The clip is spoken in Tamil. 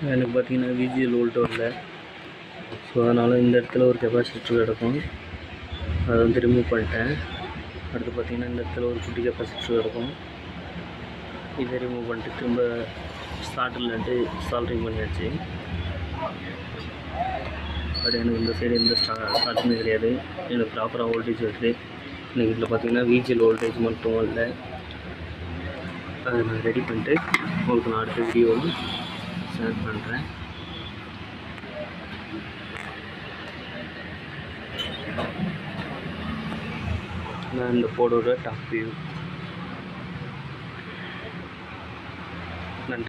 எனக்கு பார்த்தீங்கன்னா விஜிஎல் வோல்ட் வரல. ஸோ அதனால் இந்த இடத்துல ஒரு கெப்பாசிட்டர் கிடக்கும், அதை வந்து ரிமூவ் பண்ணிட்டேன். அடுத்து பார்த்திங்கன்னா இந்த இடத்துல ஒரு குட்டி கெப்பாசிட்டர் கிடக்கும், இதை ரிமூவ் பண்ணிட்டு திரும்ப ஸ்டார்டர்லன்ட்டு சால்ட்ரிங் பண்ணியாச்சு. பட் எனக்கு இந்த சைடு எந்த ஸ்டார்ட்டுமே கிடையாது, எனக்கு ப்ராப்பராக வோல்டேஜ் வருது. எனக்கு இதில் பார்த்திங்கன்னா விஜிஎல் வோல்டேஜ் மட்டும் இல்லை. அதை நான் ரெடி பண்ணிட்டு உங்களுக்கு நான் அடுத்த வீடியோவும் ஷேர் பண்ணுறேன். நான் இந்த போர்டோட டாப் வியூ